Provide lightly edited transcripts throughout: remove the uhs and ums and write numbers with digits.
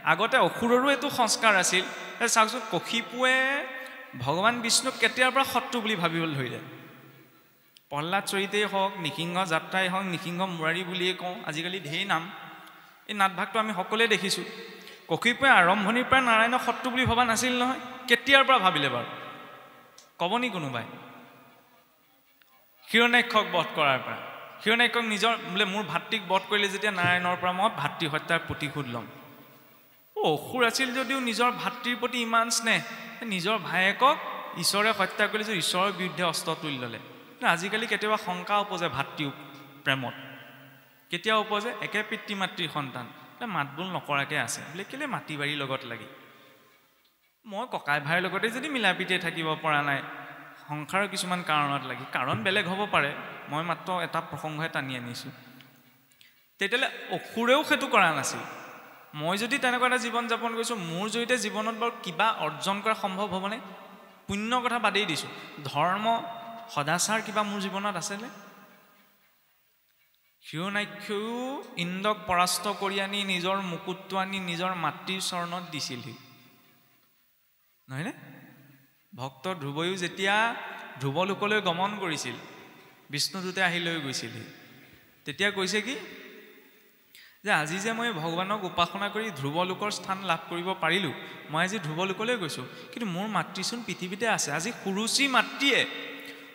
আগতে অসুৰৰো এইটো সংস্কাৰ আছিল চাওকচোন কশিপুৱে ভগৱান বিষ্ণুক কেতিয়াৰ পৰা শত্ৰু বুলি ভাবিবলৈ ধৰিলে প্ৰহ্লাদ চৰিতেই হওক নিসিংহ যাত্ৰাই হওক নিসিংহ মুৰাৰী বুলিয়ে কওঁ আজিকালি ঢেৰ নাম এই নাটভাগটো আমি সকলোৱে দেখিছোঁ কশিপুৱে আৰম্ভণিৰ পৰা নাৰায়ণক শত্ৰু বুলি ভবা নাছিল নহয় কেতিয়াৰ পৰা ভাবিলে বাৰু ক'ব নি কোনোবাই হিৰণ্যাক্ষক বধ কৰাৰ পৰা হিৰণ্যাক্ষক নিজৰ বোলে মোৰ ভাতৃক বধ কৰিলে যেতিয়া নাৰায়ণৰ পৰা মই ভাতৃ হত্যাৰ প্ৰতিশোধ ল'ম অসুৰ আছিল যদিও নিজৰ ভাতৃৰ প্ৰতি ইমান স্নেহ নিজৰ ভায়েকক ঈশ্বৰে হত্যা কৰিলে ঈশ্বৰৰ বিৰুদ্ধে অস্ত্ৰ তুলি ল'লে আজিকালি কেতিয়াবা শংকা উপজে ভাতৃ প্ৰেমত কেতিয়া উপজে একে পিতৃ মাতৃৰ সন্তান মাতবোল নকৰাকৈ আছে বোলে কেলে মাটি বাৰীৰ লগত লাগি মই ককাই ভাইৰ লগতে যদি মিলা প্ৰীতিৰে থাকিব পৰা নাই সংসাৰৰ কিছুমান কাৰণত লাগি কাৰণ বেলেগ হ'ব পাৰে মই মাত্ৰ এটা প্ৰসংগহে টানি আনিছোঁ তেতিয়াহ'লে অসুৰেও সেইটো কৰা নাছিল মই যদি তেনেকুৱা এটা জীৱন যাপন কৰিছোঁ মোৰ জৰিয়তে জীৱনত বাৰু কিবা অৰ্জন কৰা সম্ভৱ হ'বনে পুণ্য কথা বাদেই দিছোঁ ধৰ্ম সদাচাৰ কিবা মোৰ জীৱনত আছেনে হিৰণ্যাক্ষয়ো ইন্দ্ৰক পৰাস্ত কৰি আনি নিজৰ মুকুটটো আনি নিজৰ মাতৃৰ চৰণত দিছিলহি নহয়নে ভক্ত ধ্ৰুৱয়ো যেতিয়া ধ্ৰুৱলোকলৈ গমন কৰিছিল বিষ্ণুদূতে আহি লৈ গৈছিলহি তেতিয়া কৈছে কি যে আজি যে মই ভগৱানক উপাসনা কৰি ধ্ৰুৱলোকৰ স্থান লাভ কৰিব পাৰিলোঁ মই আজি ধ্ৰুৱলোকলৈ গৈছোঁ কিন্তু মোৰ মাতৃচোন পৃথিৱীতে আছে আজি সুৰুচি মাতৃয়ে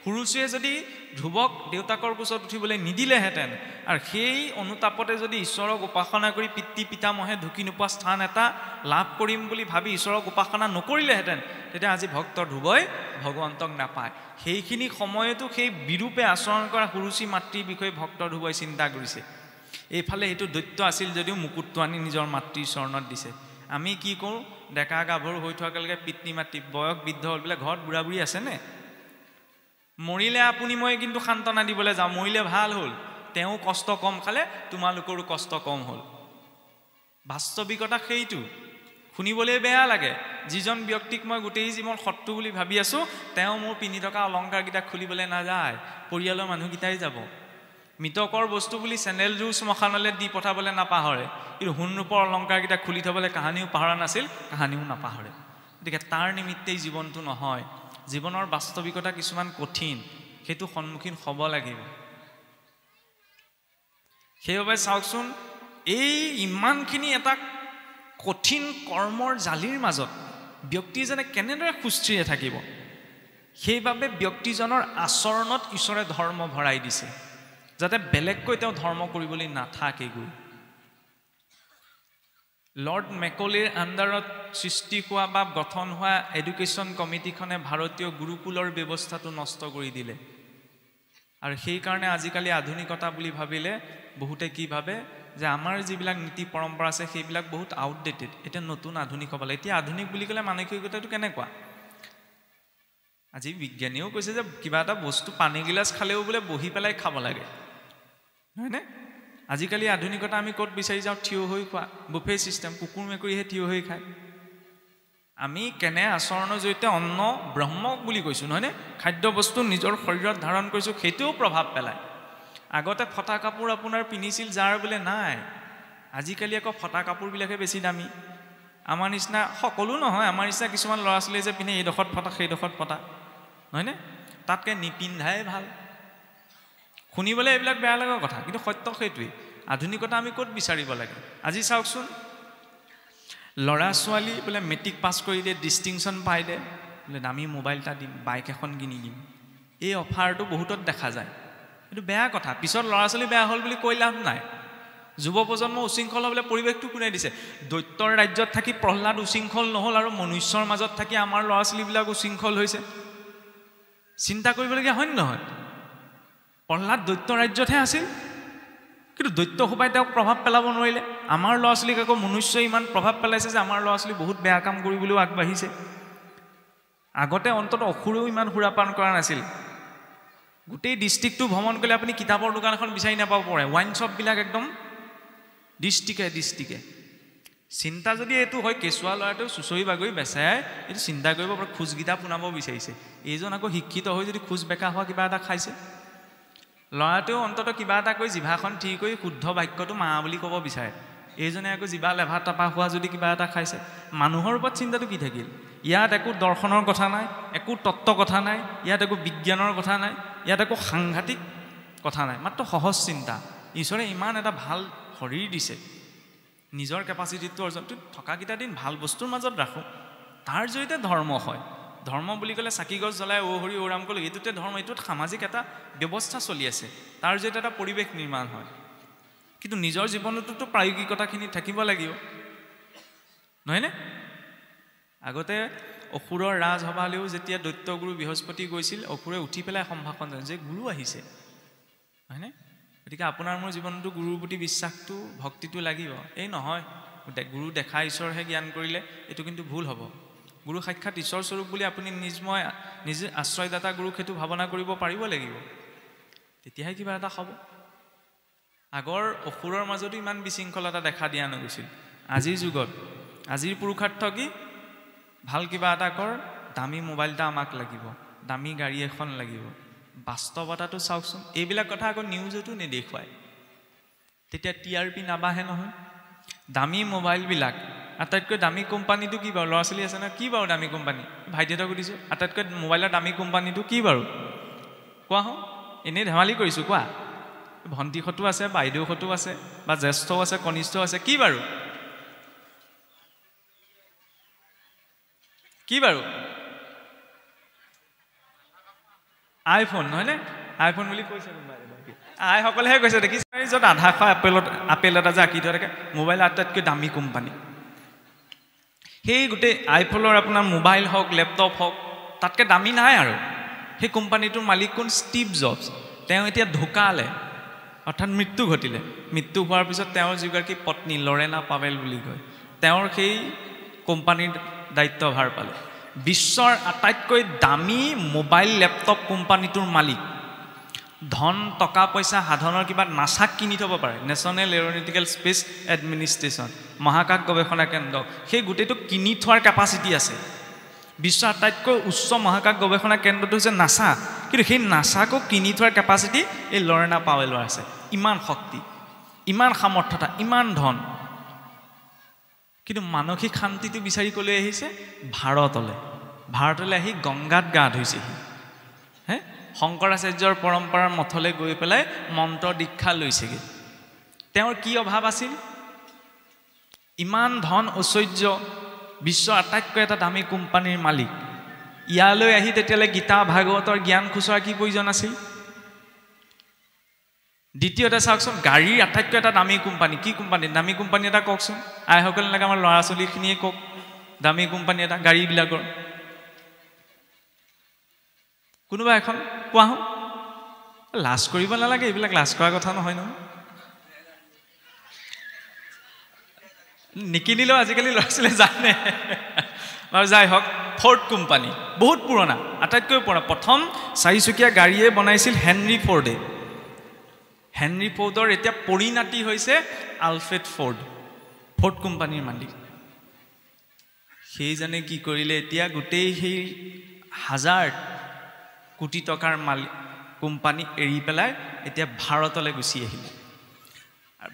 সুৰুচিয়ে যদি ধ্ৰুৱক দেউতাকৰ কোচত উঠিবলৈ নিদিলেহেঁতেন আৰু সেই অনুতাপতে যদি ঈশ্বৰক উপাসনা কৰি পিতৃ পিতামহে ঢুকি নোপোৱা স্থান এটা লাভ কৰিম বুলি ভাবি ঈশ্বৰক উপাসনা নকৰিলেহেঁতেন তেতিয়া আজি ভক্ত ধ্ৰুৱই ভগৱন্তক নাপায় সেইখিনি সময়তো সেই বিৰূপে আচৰণ কৰা সুৰুচি মাতৃৰ বিষয়ে ভক্ত ধ্ৰুৱই চিন্তা কৰিছে এইফালে সেইটো দৈত্য আছিল যদিও মুকুটটো আনি নিজৰ মাতৃৰ চৰণত দিছে আমি কি কৰোঁ ডেকা গাভৰু হৈ থকালৈকে পিতৃ মাতৃ বয়স বৃদ্ধ হ'ল বোলে ঘৰত বুঢ়া বুঢ়ী আছেনে মৰিলে আপুনি মই কিন্তু সান্তনা দিবলৈ যাওঁ মৰিলে ভাল হ'ল তেওঁ কষ্ট কম খালে তোমালোকৰো কষ্ট কম হ'ল বাস্তৱিকতা সেইটো শুনিবলৈ বেয়া লাগে যিজন ব্যক্তিক মই গোটেই জীৱন শত্ৰু বুলি ভাবি আছোঁ তেওঁ মোৰ পিন্ধি থকা অলংকাৰকেইটা খুলিবলৈ নাযায় পৰিয়ালৰ মানুহকেইটাই যাব মৃতকৰ বস্তু বুলি চেণ্ডেলযোৰ শ্মশানলৈ দি পঠাবলৈ নাপাহৰে কিন্তু সোণৰূপৰ অলংকাৰকেইটা খুলি থ'বলৈ কাহানিও পাহৰা নাছিল কাহানিও নাপাহৰে গতিকে তাৰ নিমিত্তেই জীৱনটো নহয় জীৱনৰ বাস্তৱিকতা কিছুমান কঠিন সেইটো সন্মুখীন হ'ব লাগিব সেইবাবে চাওকচোন এই ইমানখিনি এটা কঠিন কৰ্মৰ জালিৰ মাজত ব্যক্তিজনে কেনেদৰে সুস্থিৰে থাকিব সেইবাবে ব্যক্তিজনৰ আচৰণত ঈশ্বৰে ধৰ্ম ভৰাই দিছে যাতে বেলেগকৈ তেওঁ ধৰ্ম কৰিবলৈ নাথাকেগৈ লৰ্ড মেকলিৰ আণ্ডাৰত সৃষ্টি হোৱা বা গঠন হোৱা এডুকেশ্যন কমিটিখনে ভাৰতীয় গুৰুকুলৰ ব্যৱস্থাটো নষ্ট কৰি দিলে আৰু সেইকাৰণে আজিকালি আধুনিকতা বুলি ভাবিলে বহুতে কি ভাবে যে আমাৰ যিবিলাক নীতি পৰম্পৰা আছে সেইবিলাক বহুত আউটডেটেড এতিয়া নতুন আধুনিক হ'ব লাগে এতিয়া আধুনিক বুলি ক'লে মানসিকতাটো কেনেকুৱা আজি বিজ্ঞানীয়েও কৈছে যে কিবা এটা বস্তু পানী গিলাচ খালেও বোলে বহি পেলাই খাব লাগে নহয়নে আজিকালি আধুনিকতা আমি ক'ত বিচাৰি যাওঁ থিয় হৈ খোৱা বুফে ছিষ্টেম কুকুৰ মেকুৰীহে থিয় হৈ খায় আমি কেনে আচৰণৰ জৰিয়তে অন্ন ব্ৰহ্মক বুলি কৈছোঁ নহয়নে খাদ্য বস্তু নিজৰ শৰীৰত ধাৰণ কৰিছোঁ সেইটোও প্ৰভাৱ পেলায় আগতে ফটা কাপোৰ আপোনাৰ পিন্ধিছিল যাৰ বোলে নাই আজিকালি আকৌ ফটা কাপোৰবিলাকহে বেছি দামী আমাৰ নিচিনা সকলো নহয় আমাৰ নিচিনা কিছুমান ল'ৰা ছোৱালীয়ে যে পিন্ধে এইডোখৰত ফটা সেইডোখৰত ফটা নহয়নে তাতকৈ নিপিন্ধাই ভাল শুনিবলৈ এইবিলাক বেয়া লগা কথা কিন্তু সত্য সেইটোৱেই আধুনিকতা আমি ক'ত বিচাৰিব লাগে আজি চাওকচোন ল'ৰা ছোৱালী বোলে মেট্ৰিক পাছ কৰি দিয়ে ডিষ্টিংশ্যন পাই দে বোলে দামী মোবাইল এটা দিম বাইক এখন কিনি দিম এই অফাৰটো বহুতত দেখা যায় এইটো বেয়া কথা পিছত ল'ৰা ছোৱালী বেয়া হ'ল বুলি কৈ লাভ নাই যুৱ প্ৰজন্ম উশৃংখল হ'বলৈ পৰিৱেশটো কোনে দিছে দৈত্যৰ ৰাজ্যত থাকি প্ৰহ্লাদ উশৃংখল নহ'ল আৰু মনুষ্যৰ মাজত থাকি আমাৰ ল'ৰা ছোৱালীবিলাক উশৃংখল হৈছে চিন্তা কৰিবলগীয়া হয় নহয় প্ৰহ্লাদ দৈত্য ৰাজ্যতহে আছিল কিন্তু দৈত্য সোপাই তেওঁক প্ৰভাৱ পেলাব নোৱাৰিলে আমাৰ ল'ৰা ছোৱালীক আকৌ মনুষ্যই ইমান প্ৰভাৱ পেলাইছে যে আমাৰ ল'ৰা ছোৱালী বহুত বেয়া কাম কৰিবলৈও আগবাঢ়িছে আগতে অন্ততঃ অসুৰেও ইমান সুৰাপান কৰা নাছিল গোটেই ডিষ্ট্ৰিক্টটো ভ্ৰমণ কৰিলে আপুনি কিতাপৰ দোকান এখন বিচাৰি নাপাব পাৰে ৱাইন শ্বপবিলাক একদম ডিষ্ট্ৰিক্টে চিন্তা যদি এইটো হয় কেঁচুৱা ল'ৰাটোৱে চুচৰি বাগৰি বেচাই এইটো চিন্তা কৰিব পাৰে খোজকেইটা পোনাব বিচাৰিছে এইজন আকৌ শিক্ষিত হৈ যদি খোজ বেকা হোৱা কিবা এটা খাইছে ল'ৰাটোৱেও অন্ততঃ কিবা এটা কৰি জিভাখন ঠিক কৰি শুদ্ধ বাক্যটো মা বুলি ক'ব বিচাৰে এইজনে আকৌ জিবা লেভা টাপা হোৱা যদি কিবা এটা খাইছে মানুহৰ ওপৰত চিন্তাটো কি থাকিল ইয়াত একো দৰ্শনৰ কথা নাই একো তত্ত্ব কথা নাই ইয়াত একো বিজ্ঞানৰ কথা নাই ইয়াত একো সাংঘাতিক কথা নাই মাত্ৰ সহজ চিন্তা ঈশ্বৰে ইমান এটা ভাল শৰীৰ দিছে নিজৰ কেপাচিটিটো অৰ্জন থকাকেইটা দিন ভাল বস্তুৰ মাজত ৰাখোঁ তাৰ জৰিয়তে ধৰ্ম হয় ধৰ্ম বুলি ক'লে চাকি গছ জ্বলাই অ হৰি অ ৰাম ক'লে এইটোতে ধৰ্ম এইটোত সামাজিক এটা ব্যৱস্থা চলি আছে তাৰ জৰিয়তে এটা পৰিৱেশ নিৰ্মাণ হয় কিন্তু নিজৰ জীৱনটোতো প্ৰায়োগিকতাখিনি থাকিব লাগিব নহয়নে আগতে অসুৰৰ ৰাজসভালৈও যেতিয়া দৈত্যগুৰু বৃহস্পতি গৈছিল অসুৰে উঠি পেলাই সম্ভাষণ জানে যে গুৰু আহিছে হয়নে গতিকে আপোনাৰ মোৰ জীৱনটো গুৰুৰ প্ৰতি বিশ্বাসটো ভক্তিটো লাগিব এই নহয় গুৰু দেখা ঈশ্বৰহে জ্ঞান কৰিলে এইটো কিন্তু ভুল হ'ব গুৰু সাক্ষাৎ ঈশ্বৰ স্বৰূপ বুলি আপুনি নিজে আশ্ৰয়দাতা গুৰুক সেইটো ভাৱনা কৰিব পাৰিব লাগিব তেতিয়াহে কিবা এটা হ'ব আগৰ অসুৰৰ মাজতো ইমান বিশৃংখলতা দেখা দিয়া নগৈছিল আজিৰ যুগত আজিৰ পুৰুষাৰ্থ কি ভাল কিবা এটা কৰ দামী মোবাইল এটা আমাক লাগিব দামী গাড়ী এখন লাগিব বাস্তৱতাটো চাওকচোন এইবিলাক কথা আকৌ নিউজতো নেদেখুৱায় তেতিয়া TRP নাবাঢ়ে নহয় দামী মোবাইলবিলাক আটাইতকৈ দামী কোম্পানীটো কি বাৰু ল'ৰা ছোৱালী আছে ন কি বাৰু দামী কোম্পানী ভাইটিহঁতক সুধিছোঁ আটাইতকৈ মোবাইলৰ দামী কোম্পানীটো কি বাৰু কোৱা হওঁ এনেই ধেমালি কৰিছোঁ কোৱা ভণ্টিহঁতো আছে বাইদেউহঁতো আছে বা জ্যেষ্ঠও আছে কনিষ্ঠও আছে কি বাৰু কি বাৰু আইফোন নহয়নে আইফোন বুলি কৈছে আইসকলেহে কৈছে দেখিছে য'ত আধা খোৱা আপেল এটা যে আঁকি থোৱা থাকে মোবাইল আটাইতকৈ দামী কোম্পানী সেই গোটেই আইফোনৰ আপোনাৰ মোবাইল হওক লেপটপ হওক তাতকৈ দামী নাই আৰু সেই কোম্পানীটোৰ মালিক কোন ষ্টিভ জবছ তেওঁ এতিয়া ঢুকালে অৰ্থাৎ মৃত্যু ঘটিলে মৃত্যু হোৱাৰ পিছত তেওঁৰ যিগৰাকী পত্নী লৰেনা পাৱেল বুলি কয় তেওঁৰ সেই কোম্পানীৰ দায়িত্বভাৰ পালে বিশ্বৰ আটাইতকৈ দামী মোবাইল লেপটপ কোম্পানীটোৰ মালিক ধন টকা পইচা সাধনৰ কিবা নাচাক কিনি থ'ব পাৰে নেশ্যনেল এৰ'নটিকেল স্পেচ এডমিনিষ্ট্ৰেশ্যন মহাকাশ গৱেষণা কেন্দ্ৰ সেই গোটেইটো কিনি থোৱাৰ কেপাচিটি আছে বিশ্বৰ আটাইতকৈ উচ্চ মহাকাশ গৱেষণা কেন্দ্ৰটো হৈছে নাছা কিন্তু সেই নাছাকো কিনি থোৱাৰ কেপাচিটি এই লৰেনা পাৱেলৰ আছে ইমান শক্তি ইমান সামৰ্থ্যতা ইমান ধন কিন্তু মানসিক শান্তিটো বিচাৰি ক'লৈ আহিছে ভাৰতলৈ আহি গংগাত গা ধুইছেহি হে শংকৰাচাৰ্যৰ পৰম্পৰাৰ মঠলৈ গৈ পেলাই মন্ত্ৰ দীক্ষা লৈছেগৈ তেওঁৰ কি অভাৱ আছিল ইমান ধন ঐশ্বৰ্য বিশ্বৰ আটাইতকৈ এটা দামী কোম্পানীৰ মালিক ইয়ালৈ আহি তেতিয়ালৈ গীতা ভাগৱতৰ জ্ঞান খুচৰা কি প্ৰয়োজন আছিল দ্বিতীয়তে চাওকচোন গাড়ীৰ আটাইতকৈ এটা দামী কোম্পানী কি কোম্পানী দামী কোম্পানী এটা কওকচোন আইসকল নালাগে আমাৰ ল'ৰা ছোৱালীখিনিয়ে কওক দামী কোম্পানী এটা গাড়ীবিলাকৰ কোনোবা এখন কোৱা হওঁ লাজ কৰিব নালাগে এইবিলাক লাজ কৰা কথা নহয় নহয় নিকিনিলেও আজিকালি ল'ৰা ছোৱালীয়ে জানে বাৰু যাই হওক ফৰ্ড কোম্পানী বহুত পুৰণা আটাইতকৈ পুৰণা প্ৰথম চাৰিচকীয়া গাড়ীয়ে বনাইছিল হেনৰী ফৰ্ডৰ এতিয়া পৰিণাতি হৈছে আলফ্ৰেড ফৰ্ড কোম্পানীৰ মালিক সেইজনে কি কৰিলে এতিয়া গোটেই সেই 1000 কোটি টকাৰ মালিক কোম্পানী এৰি পেলাই এতিয়া ভাৰতলৈ গুচি আহিলে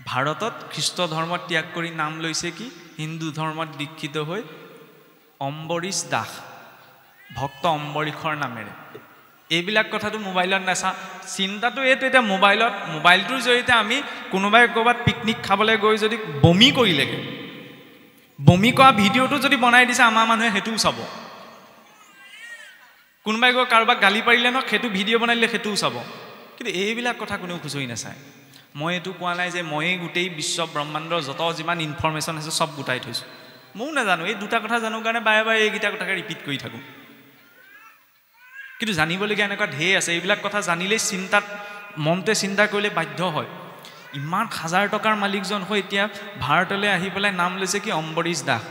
ভাৰতত খ্ৰীষ্ট ধৰ্ম ত্যাগ কৰি নাম লৈছে কি হিন্দু ধৰ্মত দীক্ষিত হৈ অম্বৰীশ দাস ভক্ত অম্বৰীশৰ নামেৰে এইবিলাক কথাটো মোবাইলত নাচা চিন্তাটো এইটো এতিয়া মোবাইলটোৰ জৰিয়তে আমি কোনোবাই ক'ৰবাত পিকনিক খাবলৈ গৈ যদি বমি কৰিলেগে বমি কৰা ভিডিঅ'টো যদি বনাই দিছে আমাৰ মানুহে সেইটোও চাব কোনোবাই গৈ কাৰোবাক গালি পাৰিলে ন সেইটো ভিডিঅ' বনাই দিলে সেইটোও চাব কিন্তু এইবিলাক কথা কোনেও খুচৰি নাচায় মই এইটো কোৱা নাই যে ময়েই গোটেই বিশ্ব ব্ৰহ্মাণ্ডৰ যত যিমান ইনফৰমেশ্যন আছে চব গোটাই থৈছোঁ ময়ো নাজানো এই দুটা কথা জানো কাৰণে বাৰে বাৰে এইকেইটা কথাকে ৰিপিট কৰি থাকোঁ কিন্তু জানিবলগীয়া এনেকুৱা ঢেৰ আছে এইবিলাক কথা জানিলেই মনটোৱে চিন্তা কৰিলে বাধ্য হয় ইমান 1000 টকাৰ মালিকজন হৈ এতিয়া ভাৰতলৈ আহি পেলাই নাম লৈছে কি অম্বৰীশ দাস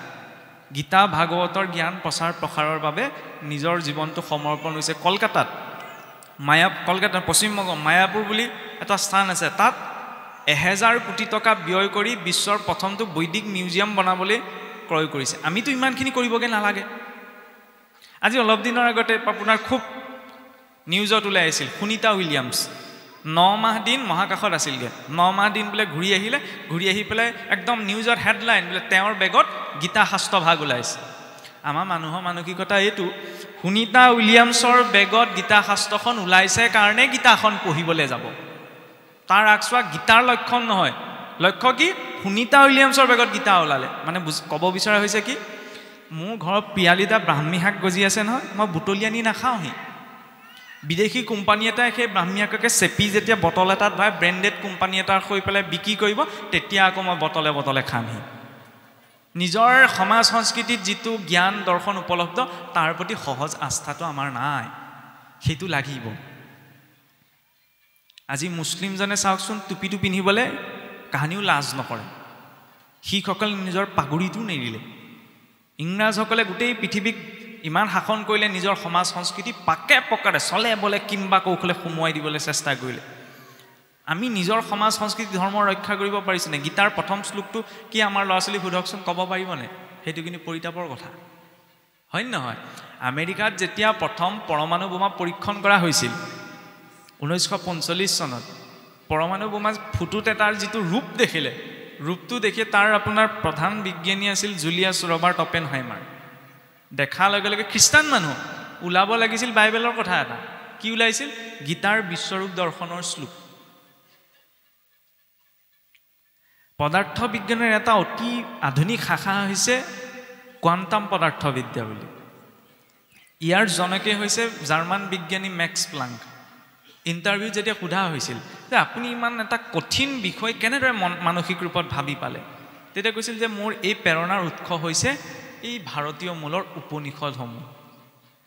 গীতা ভাগৱতৰ জ্ঞান প্ৰচাৰ প্ৰসাৰৰ বাবে নিজৰ জীৱনটো সমৰ্পণ হৈছে কলকাতাত পশ্চিমবংগ মায়াপুৰ বুলি এটা স্থান আছে তাত 1000 কোটি টকা ব্যয় কৰি বিশ্বৰ প্ৰথমটো বৈদিক মিউজিয়াম বনাবলৈ ক্ৰয় কৰিছে আমিতো ইমানখিনি কৰিবগৈ নালাগে আজি অলপ দিনৰ আগতে আপোনাৰ খুব নিউজত ওলাই আহিছিল সুনিতা উইলিয়ামছ 9 মাহ দিন মহাকাশত আছিলগৈ 9 মাহ দিন বোলে ঘূৰি আহিলে ঘূৰি আহি পেলাই একদম নিউজৰ হেডলাইন বোলে তেওঁৰ বেগত গীতা শাস্ত্ৰ ভাগ ওলাইছে আমাৰ মানুহৰ মানসিকতা এইটো সুনিতা উইলিয়ামছৰ বেগত গীতা শাস্ত্ৰখন ওলাইছে কাৰণে গীতাখন পঢ়িবলৈ যাব তাৰ আকচোৱা গীতাৰ লক্ষণ নহয় লক্ষ্য কি সুনিতা উইলিয়ামছৰ বেগত গীতা ওলালে মানে ক'ব বিচৰা হৈছে কি মোৰ ঘৰত পিয়ালিটা ব্ৰাহ্মী শাক গজি আছে নহয় মই বুটলি আনি নাখাওঁহি বিদেশী কোম্পানী এটাই সেই ব্ৰাহ্মী শাককে চেপি যেতিয়া বটল এটাত ভৰাই ব্ৰেণ্ডেড কোম্পানী এটাৰ হৈ পেলাই বিক্ৰী কৰিব তেতিয়া আকৌ মই বটলে বটলে খামহি নিজৰ সমাজ সংস্কৃতিত যিটো জ্ঞান দৰ্শন উপলব্ধ তাৰ প্ৰতি সহজ আস্থাটো আমাৰ নাই সেইটো লাগিব আজি মুছলিমজনে চাওকচোন টুপিটো পিন্ধিবলৈ কাহানিও লাজ নকৰে শিখসকলে নিজৰ পাগুৰিটো নেৰিলে ইংৰাজসকলে গোটেই পৃথিৱীক ইমান শাসন কৰিলে নিজৰ সমাজ সংস্কৃতি পাকে পকাৰে চলে বলে কিম্বা কৌশলে সোমোৱাই দিবলৈ চেষ্টা কৰিলে আমি নিজৰ সমাজ সংস্কৃতি ধৰ্ম ৰক্ষা কৰিব পাৰিছনে গীতাৰ প্ৰথম শ্লোকটো কি আমাৰ ল'ৰা ছোৱালী সুধকচোন ক'ব পাৰিবনে সেইটো কিন্তু পৰিতাপৰ কথা হয় নহয় আমেৰিকাত যেতিয়া প্ৰথম পৰমাণু বোমা পৰীক্ষণ কৰা হৈছিল 1945 চনত পৰমাণু বোমা ফুটুতে তাৰ যিটো ৰূপ দেখিলে ৰূপটো দেখি তাৰ আপোনাৰ প্ৰধান বিজ্ঞানী আছিল জুলিয়াছ ৰবাৰ্ট অপেনহাইমাৰ দেখা লগে লগে খ্ৰীষ্টান মানুহ ওলাব লাগিছিল বাইবেলৰ কথা এটা কি ওলাইছিল গীতাৰ বিশ্বৰূপ দৰ্শনৰ শ্লোক পদাৰ্থ বিজ্ঞানৰ এটা অতি আধুনিক শাখা হৈছে কোৱান্টাম পদাৰ্থবিদ্যা বুলি ইয়াৰ জনকে হৈছে জাৰ্মান বিজ্ঞানী মেক্স প্লাংক ইণ্টাৰভিউ যেতিয়া সোধা হৈছিল যে আপুনি ইমান এটা কঠিন বিষয় কেনেদৰে মানসিক ৰূপত ভাবি পালে তেতিয়া কৈছিল যে মোৰ এই প্ৰেৰণাৰ উৎস হৈছে এই ভাৰতীয় মূলৰ উপনিষদসমূহ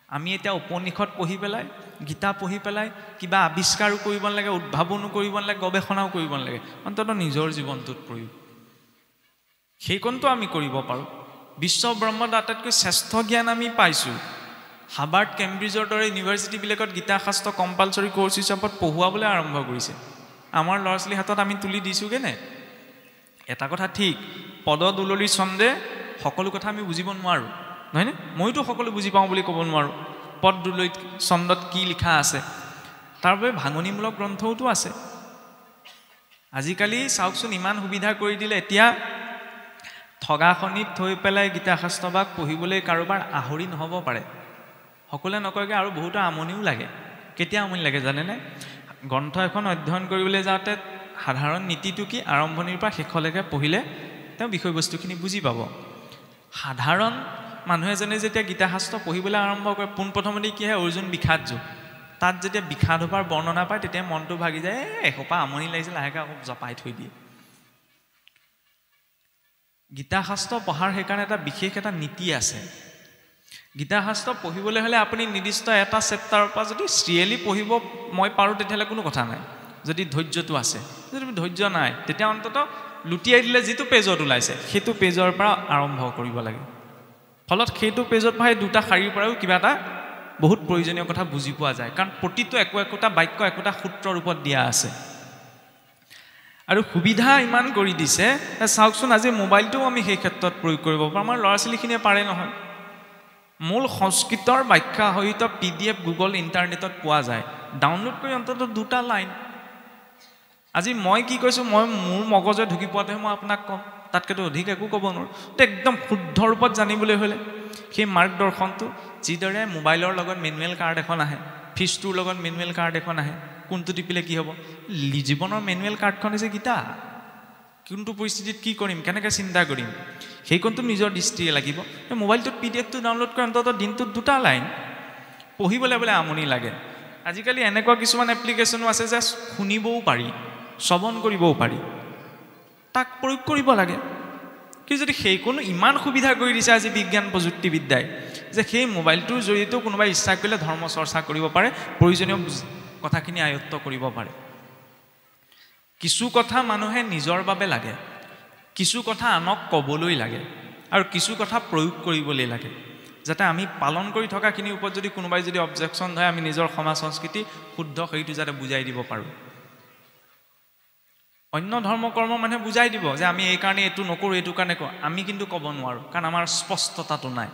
আমি এতিয়া উপনিষদ পঢ়ি পেলাই গীতা পঢ়ি পেলাই কিবা আৱিষ্কাৰো কৰিব নালাগে উদ্ভাৱনো কৰিব নালাগে গৱেষণাও কৰিব নালাগে অন্ততঃ নিজৰ জীৱনটোত প্ৰয়োগ সেইকণটো আমি কৰিব পাৰোঁ বিশ্ব ব্ৰহ্মাণ্ডৰ আটাইতকৈ শ্ৰেষ্ঠ জ্ঞান আমি পাইছোঁ হাৰ্ভাৰ্ড কেম্ব্ৰিজৰ দৰে ইউনিভাৰ্চিটিবিলাকত গীতা শাস্ত্ৰ কম্পালচৰি কোৰ্চ হিচাপত পঢ়ুৱাবলৈ আৰম্ভ কৰিছে আমাৰ ল'ৰা ছোৱালীৰ হাতত আমি তুলি দিছোঁগৈ নে এটা কথা ঠিক পদদুলৰি ছন্দে সকলো কথা আমি বুজিব নোৱাৰোঁ নহয়নে মইতো সকলো বুজি পাওঁ বুলি ক'ব নোৱাৰোঁ পদদুলৰি ছন্দত কি লিখা আছে তাৰ বাবে ভাঙনিমূলক গ্ৰন্থওতো আছে আজিকালি চাওকচোন ইমান সুবিধা কৰি দিলে এতিয়া ঠগাখনিত থৈ পেলাই গীতা শাস্ত্ৰভাগ পঢ়িবলৈ কাৰোবাৰ আহৰি নহ'ব পাৰে সকলোৱে নকয়গৈ আৰু বহুতো আমনিও লাগে কেতিয়া আমনি লাগে জানেনে গ্ৰন্থ এখন অধ্যয়ন কৰিবলৈ যাওঁতে সাধাৰণ নীতিটো কি আৰম্ভণিৰ পৰা শেষলৈকে পঢ়িলে তেওঁ বিষয়বস্তুখিনি বুজি পাব সাধাৰণ মানুহ এজনে যেতিয়া গীতা শাস্ত্ৰ পঢ়িবলৈ আৰম্ভ কৰে পোনপ্ৰথমতে কি হয় অৰ্জুন বিষাদ যুগ তাত যেতিয়া বিষাদ হোৱাৰ বৰ্ণনা পায় তেতিয়া মনটো ভাগি যায় এসোপা আমনি লাগিছে লাহেকৈ আকৌ জপাই থৈ দিয়ে গীতা শাস্ত্ৰ পঢ়াৰ সেইকাৰণে এটা বিশেষ এটা নীতি আছে গীতা শাস্ত্ৰ পঢ়িবলৈ হ'লে আপুনি নিৰ্দিষ্ট এটা চেপ্টাৰৰ পৰা যদি চিৰিয়েলি পঢ়িব মই পাৰোঁ তেতিয়াহ'লে কোনো কথা নাই যদি ধৈৰ্যটো আছে যদি ধৈৰ্য নাই তেতিয়া অন্ততঃ লুটিয়াই দিলে যিটো পেজত ওলাইছে সেইটো পেজৰ পৰা আৰম্ভ কৰিব লাগে ফলত সেইটো পেজত পঢ়াই দুটা শাৰীৰ পৰাও কিবা এটা বহুত প্ৰয়োজনীয় কথা বুজি পোৱা যায় কাৰণ প্ৰতিটো একোটা বাক্য একোটা সূত্ৰ ৰূপত দিয়া আছে আৰু সুবিধা ইমান কৰি দিছে চাওকচোন আজি মোবাইলটোও আমি সেই ক্ষেত্ৰত প্ৰয়োগ কৰিব পাৰোঁ আমাৰ ল'ৰা ছোৱালীখিনিয়ে পাৰে নহয় মূল সংস্কৃতৰ ব্যাখ্যা সহিত PDF গুগল ইণ্টাৰনেটত পোৱা যায় ডাউনলোড কৰি অন্ততঃ দুটা লাইন আজি মই কি কৈছোঁ মই মোৰ মগজে ঢুকি পোৱাটোহে মই আপোনাক ক'ম তাতকৈতো অধিক একো ক'ব নোৱাৰোঁ একদম শুদ্ধ ৰূপত জানিবলৈ হ'লে সেই মাৰ্গদৰ্শনটো যিদৰে মোবাইলৰ লগত মেনুৱেল কাৰ্ড এখন আহে ফিজটোৰ লগত মেনুৱেল কাৰ্ড এখন আহে কোনটো টিপিলে কি হ'ব জীৱনৰ মেনুৱেল কাৰ্ডখন হৈছে গীতা কোনটো পৰিস্থিতিত কি কৰিম কেনেকৈ চিন্তা কৰিম সেইকণটো নিজৰ দৃষ্টিৰে লাগিব মোবাইলটোত PDFটো ডাউনলোড কৰি অন্ততঃ দিনটোত দুটা লাইন পঢ়িবলৈ বোলে আমনি লাগে আজিকালি এনেকুৱা কিছুমান এপ্লিকেশ্যনো আছে যে শুনিবও পাৰি শ্ৰৱণ কৰিবও পাৰি তাক প্ৰয়োগ কৰিব লাগে কি যদি সেইকণো ইমান সুবিধা কৰি দিছে আজি বিজ্ঞান প্ৰযুক্তিবিদ্যাই যে সেই মোবাইলটোৰ জৰিয়তেও কোনোবাই ইচ্ছা কৰিলে ধৰ্ম চৰ্চা কৰিব পাৰে প্ৰয়োজনীয় কথাখিনি আয়ত্ত কৰিব পাৰে কিছু কথা মানুহে নিজৰ বাবে লাগে কিছু কথা আনক ক'বলৈ লাগে আৰু কিছু কথা প্ৰয়োগ কৰিবলৈ লাগে যাতে আমি পালন কৰি থকাখিনিৰ ওপৰত যদি কোনোবাই যদি অবজেকশ্যন হয় আমি নিজৰ সমাজ সংস্কৃতি শুদ্ধ সেইটো যাতে বুজাই দিব পাৰোঁ অন্য ধৰ্ম কৰ্ম মানুহে বুজাই দিব যে আমি এই কাৰণে এইটো নকৰোঁ এইটো কাৰণে কওঁ আমি কিন্তু ক'ব নোৱাৰোঁ কাৰণ আমাৰ স্পষ্টতাটো নাই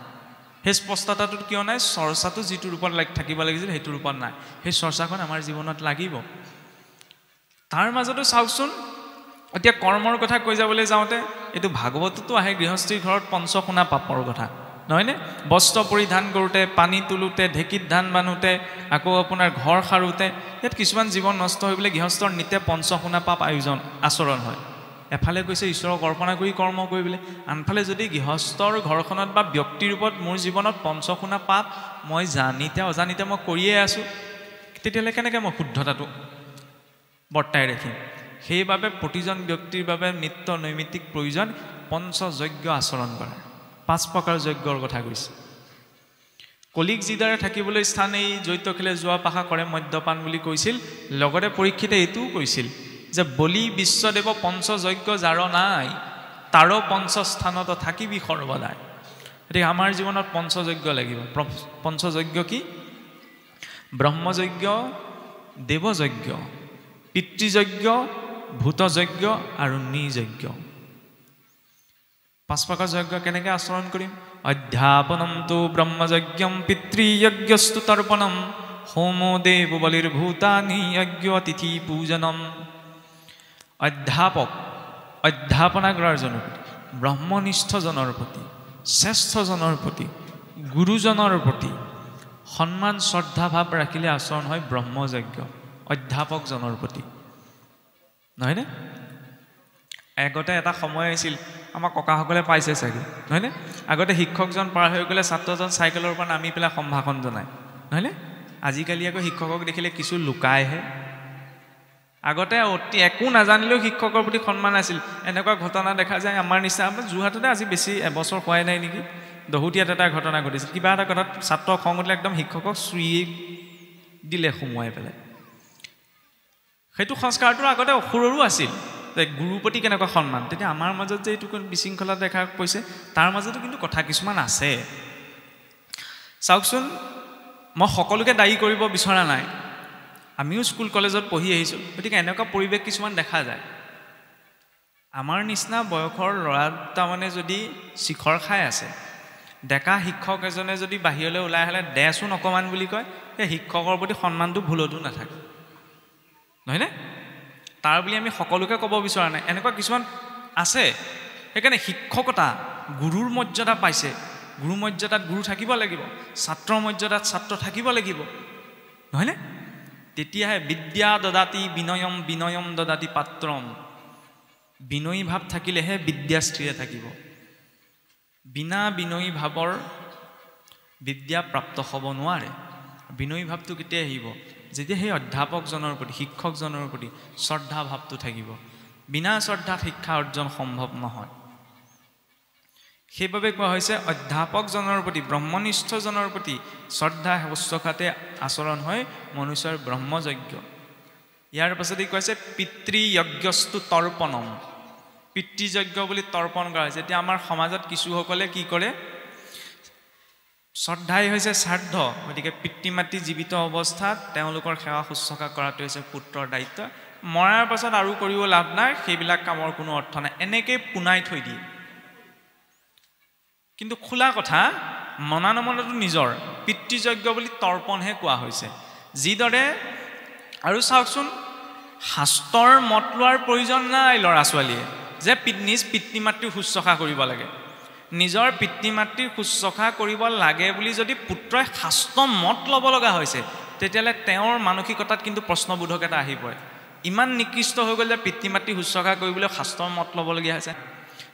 সেই স্পষ্টতাটোত কিয় নাই চৰ্চাটো যিটো ৰূপত থাকিব লাগিছিল সেইটো ৰূপত নাই সেই চৰ্চাখন আমাৰ জীৱনত লাগিব তাৰ মাজতো চাওকচোন এতিয়া কৰ্মৰ কথা কৈ যাবলৈ যাওঁতে এইটো ভাগৱততো আহে গৃহস্থীৰ ঘৰত পঞ্চশুনা পাপৰ কথা নহয়নে বস্ত্ৰ পৰিধান কৰোঁতে পানী তোলোতে ঢেঁকীত ধান বান্ধোতে আকৌ আপোনাৰ ঘৰ সাৰোতে ইয়াত কিছুমান জীৱন নষ্ট হৈ পেলাই গৃহস্থৰ নিতে পঞ্চশুনা পাপ আচৰণ হয় এফালে কৈছে ঈশ্বৰক অৰ্পণা কৰি কৰ্ম কৰিবলৈ আনফালে যদি গৃহস্থৰ ঘৰখনত বা ব্যক্তিৰ ৰূপত মোৰ জীৱনত পঞ্চশুনা পাপ মই জানিতে অজানিতে মই কৰিয়ে আছোঁ তেতিয়াহ'লে কেনেকৈ মই শুদ্ধতাটো বৰ্তাই ৰাখিম সেইবাবে প্ৰতিজন ব্যক্তিৰ বাবে নিত্য নৈমিত্তিক প্ৰয়োজন পঞ্চযজ্ঞ আচৰণ কৰা 5 প্ৰকাৰ যজ্ঞৰ কথা কৈছে কলিক যিদৰে থাকিবলৈ স্থান এই জৈতখিলে যোৱা পাখা কৰে মদ্যপান বুলি কৈছিল লগতে পৰীক্ষিতে এইটোও কৈছিল যে বলি বিশ্বদেৱ পঞ্চযজ্ঞ যাৰ নাই তাৰ পঞ্চস্থানত থাকিবি সৰ্বদাই গতিকে আমাৰ জীৱনত পঞ্চযজ্ঞ লাগিব পঞ্চযজ্ঞ কি ব্ৰহ্মযজ্ঞ দেৱযজ্ঞ পিতৃযজ্ঞ ভূতযজ্ঞ আৰু নিযজ্ঞ 5 প্ৰকাৰ যজ্ঞ কেনেকৈ আচৰণ কৰিম অধ্যাপনম তু ব্ৰহ্মযজ্ঞম পিতৃযজ্ঞস্তু তৰ্পণম হোমো দেৱ বলিৰ ভূতানি যজ্ঞ অতিথি পূজনম অধ্যাপক অধ্যাপনা কৰাৰজনৰ প্ৰতি ব্ৰহ্মনিষ্ঠজনৰ প্ৰতি শ্ৰেষ্ঠজনৰ প্ৰতি গুৰুজনৰ প্ৰতি সন্মান শ্ৰদ্ধা ভাৱ ৰাখিলে আচৰণ হয় ব্ৰহ্মযজ্ঞ অধ্যাপকজনৰ প্ৰতি নহয়নে আগতে এটা সময় আছিল আমাৰ ককাসকলে পাইছে চাগে নহয়নে আগতে শিক্ষকজন পাৰ হৈ গ'লে ছাত্ৰজন চাইকেলৰ পৰা নামি পেলাই সম্ভাষণ জনায় নহয়নে আজিকালি আকৌ শিক্ষকক দেখিলে কিছু লুকাইহে আগতে অতি একো নাজানিলেও শিক্ষকৰ প্ৰতি সন্মান আছিল এনেকুৱা ঘটনা দেখা যায় আমাৰ নিচিনা যোৰহাটতে আজি বেছি এবছৰ হোৱাই নাই নেকি দহুতীয়াত এটা ঘটনা ঘটিছিল কিবা এটা কথাত ছাত্ৰ খং উঠিলে একদম শিক্ষকক চুই দিলে সোমোৱাই পেলাই সেইটো সংস্কাৰটো আগতে অসুৰৰো আছিল যে গুৰুৰ প্ৰতি কেনেকুৱা সন্মান তেতিয়া আমাৰ মাজত যে এইটো বিশৃংখলা দেখা গৈছে তাৰ মাজতো কিন্তু কথা কিছুমান আছে চাওকচোন মই সকলোকে দায়ী কৰিব বিচৰা নাই আমিও স্কুল কলেজত পঢ়ি আহিছোঁ গতিকে এনেকুৱা পৰিৱেশ কিছুমান দেখা যায় আমাৰ নিচিনা বয়সৰ ল'ৰা দুটামানে যদি শিখৰ খাই আছে ডেকা শিক্ষক এজনে যদি বাহিৰলৈ ওলাই আহিলে দেচোন অকণমান বুলি কয় সেই শিক্ষকৰ প্ৰতি সন্মানটো ভুলতো নাথাকে নহয়নে তাৰ বুলি আমি সকলোকে ক'ব বিচৰা নাই এনেকুৱা কিছুমান আছে সেইকাৰণে শিক্ষকতা গুৰুৰ মৰ্যাদা পাইছে গুৰু মৰ্যাদাত গুৰু থাকিব লাগিব ছাত্ৰৰ মৰ্যাদাত ছাত্ৰ থাকিব লাগিব নহয়নে তেতিয়াহে বিদ্যা দদাতি বিনয়ম বিনয়ম দদাতি পাত্ৰম বিনয়ী ভাৱ থাকিলেহে বিদ্যা স্থিৰে থাকিব বিনা বিনয়ী ভাৱৰ বিদ্যা প্ৰাপ্ত হ'ব নোৱাৰে বিনয়ী ভাৱটো কেতিয়া আহিব যেতিয়া সেই অধ্যাপকজনৰ প্ৰতি শিক্ষকজনৰ প্ৰতি শ্ৰদ্ধা ভাৱটো থাকিব বিনা শ্ৰদ্ধাত শিক্ষা অৰ্জন সম্ভৱ নহয় সেইবাবে কোৱা হৈছে অধ্যাপকজনৰ প্ৰতি ব্ৰহ্মনিষ্ঠজনৰ প্ৰতি শ্ৰদ্ধা শুশ্ৰূষাতে আচৰণ হয় মনুষ্যৰ ব্ৰহ্মযজ্ঞ ইয়াৰ পাছতে কোৱা হৈছে পিতৃযজ্ঞস্তু তৰ্পণম পিতৃযজ্ঞ বুলি তৰ্পণ কৰা হৈছে এতিয়া আমাৰ সমাজত কিছুসকলে কি কৰে শ্ৰদ্ধাই হৈছে শ্ৰাদ্ধ গতিকে পিতৃ মাতৃ জীৱিত অৱস্থাত তেওঁলোকৰ সেৱা শুশ্ৰূষা কৰাটো হৈছে পুত্ৰৰ দায়িত্ব মৰাৰ পাছত আৰু কৰিব লাভ নাই সেইবিলাক কামৰ কোনো অৰ্থ নাই এনেকৈ পুনাই থৈ দিয়ে কিন্তু খোলা কথা মনা নমনাটো নিজৰ পিতৃযজ্ঞ বুলি তৰ্পণহে কোৱা হৈছে যিদৰে আৰু চাওকচোন শাস্ত্ৰৰ মত লোৱাৰ প্ৰয়োজন নাই ল'ৰা ছোৱালীয়ে যে নিজ পিতৃ মাতৃৰ শুশ্ৰূষা কৰিব লাগে নিজৰ পিতৃ মাতৃৰ শুশ্ৰূষা কৰিব লাগে বুলি যদি পুত্ৰই শাস্ত্ৰ মত ল'ব লগা হৈছে তেতিয়াহ'লে তেওঁৰ মানসিকতাত কিন্তু প্ৰশ্নবোধক এটা আহি পৰে ইমান নিকৃষ্ট হৈ গ'ল যে পিতৃ মাতৃ শুশ্ৰূষা কৰিবলৈ শাস্ত্ৰৰ মত ল'বলগীয়া হৈছে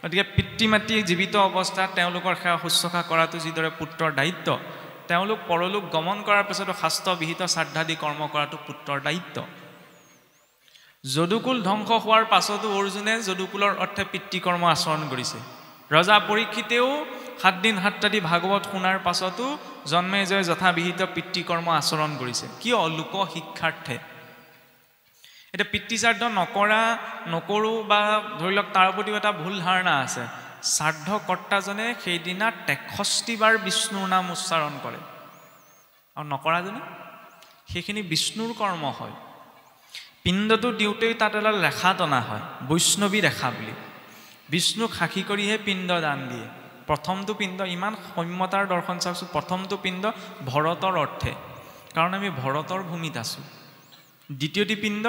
গতিকে পিতৃ মাতৃ জীৱিত অৱস্থাত তেওঁলোকৰ সেৱা শুশ্ৰূষা কৰাটো যিদৰে পুত্ৰৰ দায়িত্ব তেওঁলোক পৰলোক গমন কৰাৰ পিছতো শাস্ত্ৰবিহিত শ্ৰাদ্ধাদি কৰ্ম কৰাটো পুত্ৰৰ দায়িত্ব যদুকুল ধ্বংস হোৱাৰ পাছতো অৰ্জুনে যদুকুলৰ অৰ্থে পিতৃকৰ্ম আচৰণ কৰিছে ৰজা পৰীক্ষিতেও 7 দিন 7 ৰাতি ভাগৱত শুনাৰ পাছতো জন্মেজয় যথাবিহিত পিতৃকৰ্ম আচৰণ কৰিছে কিয় লোক শিক্ষাৰ্থে এটা পিতৃশ্ৰাদ্ধ নকৰোঁ বা ধৰি লওক তাৰ প্ৰতিও এটা ভুল ধাৰণা আছে শ্ৰাদ্ধকৰ্তাজনে সেইদিনা 63 বাৰ বিষ্ণুৰ নাম উচ্চাৰণ কৰে আৰু নকৰাজনে সেইখিনি বিষ্ণুৰ কৰ্ম হয় পিণ্ডটো দিওঁতেই তাত এডাল ৰেখা টনা হয় বৈষ্ণৱী ৰেখা বুলি বিষ্ণুক সাক্ষী কৰিহে পিণ্ড দান দিয়ে প্ৰথমটো পিণ্ড ইমান সৌম্যতাৰ দৰ্শন চাওকচোন প্ৰথমটো পিণ্ড ভৰতৰ অৰ্থে কাৰণ আমি ভৰতৰ ভূমিত আছোঁ দ্বিতীয়টি পিণ্ড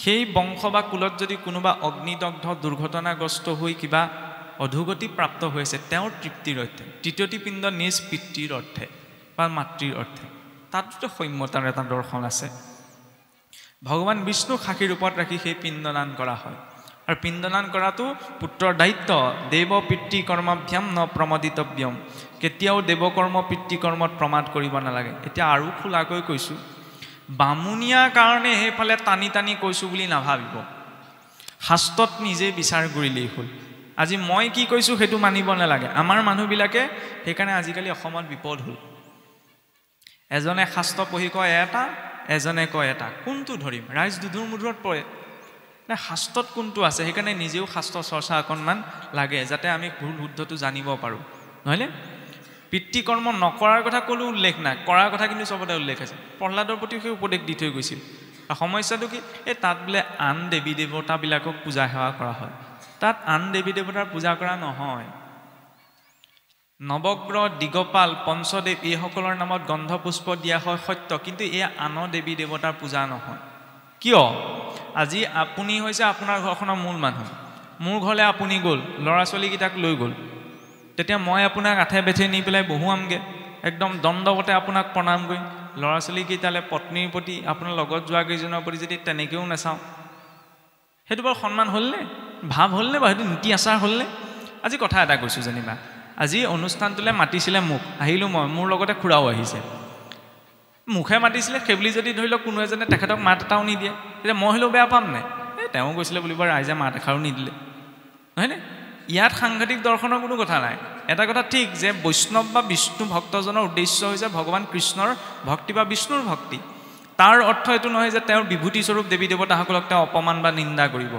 সেই বংশ বা কুলত যদি কোনোবা অগ্নিদগ্ধ দুৰ্ঘটনাগ্ৰস্ত হৈ কিবা অধোগতি প্ৰাপ্ত হৈছে তেওঁৰ তৃপ্তিৰ অৰ্থে, তৃতীয়টি পিণ্ড নিজ পিতৃৰ অৰ্থে বা মাতৃৰ অৰ্থে, তাতো সৌম্যতাৰ এটা দৰ্শন আছে। ভগৱান বিষ্ণুক সাক্ষী ৰূপত ৰাখি সেই পিণ্ডদান কৰা হয়। আৰু পিণ্ডদান কৰাটো পুত্ৰৰ দায়িত্ব। দেৱ পিতৃ কৰ্মাভ্যাম ন প্ৰমদিতব্যম, কেতিয়াও দেৱকৰ্ম পিতৃকৰ্মত প্ৰমাদ কৰিব নালাগে। এতিয়া আৰু খোলাকৈ কৈছোঁ, বামুণীয়া কাৰণে সেইফালে টানি টানি কৈছোঁ বুলি নাভাবিব, শাস্ত্ৰত নিজে বিচাৰ কৰিলেই হ'ল। আজি মই কি কৈছোঁ সেইটো মানিব নালাগে। আমাৰ মানুহবিলাকে সেইকাৰণে আজিকালি অসমত বিপদ হ'ল। এজনে শাস্ত্ৰ পঢ়ি কয় এটা, এজনে কয় এটা, কোনটো ধৰিম? ৰাইজ দুধুৰ মুধুৰত পৰে। শাস্ত্ৰত কোনটো আছে? সেইকাৰণে নিজেও শাস্ত্ৰ চৰ্চা অকণমান লাগে, যাতে আমি ভুল শুদ্ধটো জানিব পাৰোঁ, নহয়নে? পিতৃকৰ্ম নকৰাৰ কথা ক'লেও উল্লেখ নাই, কৰাৰ কথা কিন্তু চবতে উল্লেখ আছে। প্ৰহ্লাদৰ প্ৰতিও সেই উপদেশ দি থৈ গৈছিল। সমস্যাটো কি? এই তাত বোলে আন দেৱী দেৱতাবিলাকক পূজা সেৱা কৰা হয়, তাত আন দেৱী দেৱতাৰ পূজা কৰা নহয়। নৱগ্ৰহ, দিগপাল, পঞ্চদেৱ এইসকলৰ নামত গন্ধ পুষ্প দিয়া হয় সত্য, কিন্তু এয়া আন দেৱী দেৱতাৰ পূজা নহয়। কিয়? আজি আপুনি হৈছে আপোনাৰ ঘৰখনৰ মূল মানুহ, মোৰ ঘৰলৈ আপুনি গ'ল, ল'ৰা ছোৱালীকেইটাক লৈ গ'ল, তেতিয়া মই আপোনাক আঠে বেঠে নি পেলাই বহুৱামগৈ, একদম দণ্ডৱতে আপোনাক প্ৰণাম কৰিম। ল'ৰা ছোৱালীকেইটালৈ, পত্নীৰ প্ৰতি, আপোনাৰ লগত যোৱা কেইজনৰ প্ৰতি যদি তেনেকৈও নাচাওঁ, সেইটো বাৰু সন্মান হ'লনে? ভাৱ হ'লনে বাৰু? সেইটো নীতি আচাৰ হ'লনে? আজি কথা এটা কৈছোঁ, যেনিবা আজি অনুষ্ঠানটোলৈ মাতিছিলে মোক, আহিলোঁ মই, মোৰ লগতে খুৰাও আহিছে। মুখে মাতিছিলে সেইবুলি যদি ধৰি লওক কোনো এজনে তেখেতক মাত এটাও নিদিয়ে, তেতিয়া মই হ'লেও বেয়া পাম নে? তেওঁ গৈছিলে বুলিব ৰাইজে মাত এষাৰো নিদিলে, নহয়নে? ইয়াত সাংঘাতিক দৰ্শনৰ কোনো কথা নাই। এটা কথা ঠিক যে বৈষ্ণৱ বা বিষ্ণু ভক্তজনৰ উদ্দেশ্য হৈছে ভগৱান কৃষ্ণৰ ভক্তি বা বিষ্ণুৰ ভক্তি। তাৰ অৰ্থ এইটো নহয় যে তেওঁৰ বিভূতিস্বৰূপ দেৱী দেৱতাসকলক তেওঁ অপমান বা নিন্দা কৰিব।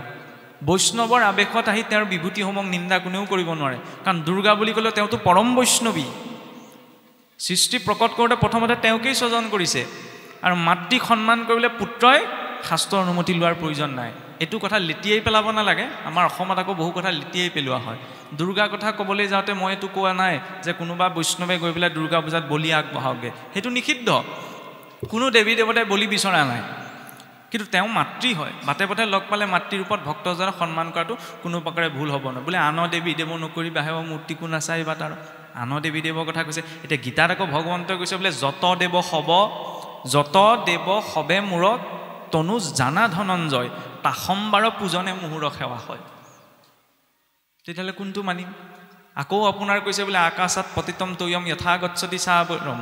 বৈষ্ণৱৰ আৱেশত আহি তেওঁৰ বিভূতিসমূহক নিন্দা কোনেও কৰিব নোৱাৰে, কাৰণ দুৰ্গা বুলি ক'লে তেওঁতো পৰম বৈষ্ণৱী। সৃষ্টি প্ৰকট কৰোঁতে প্ৰথমতে তেওঁকেই স্বজন কৰিছে, আৰু মাতৃক সন্মান কৰিবলৈ পুত্ৰই শাস্ত্ৰৰ অনুমতি লোৱাৰ প্ৰয়োজন নাই। এইটো কথা লেটিয়াই পেলাব নালাগে। আমাৰ অসমত আকৌ বহু কথা লেটিয়াই পেলোৱা হয়। দুৰ্গা কথা ক'বলৈ যাওঁতে মই এইটো কোৱা নাই যে কোনোবা বৈষ্ণৱে গৈ পেলাই দুৰ্গা পূজাত বলি আগবঢ়াওঁগৈ, সেইটো নিষিদ্ধ। কোনো দেৱী দেৱতাই বলি বিচৰা নাই, কিন্তু তেওঁ মাতৃ হয়। বাটে পথে লগ পালে মাতৃৰ ৰূপত ভক্তজনক সন্মান কৰাটো কোনো প্ৰকাৰে ভুল হ'ব নহয়। বোলে আন দেৱী দেৱ নকৰিবা, হেব মূৰ্তিকো নাচাইবা, তাৰ আন দেৱী দেৱৰ কথা কৈছে। এতিয়া গীতাত আকৌ ভগৱন্তই কৈছে বোলে যত দেৱ সবে মূৰত তনুজ জানা ধনঞ্জয়, তাসম্বাৰ পূজনে মুহুৰ সেৱা হয়। তেতিয়াহ'লে কোনটো মানিম? আকৌ আপোনাৰ কৈছে বোলে আকাশাত পতিতম তৈয়ম যথা গচ্ছতি সাবৰম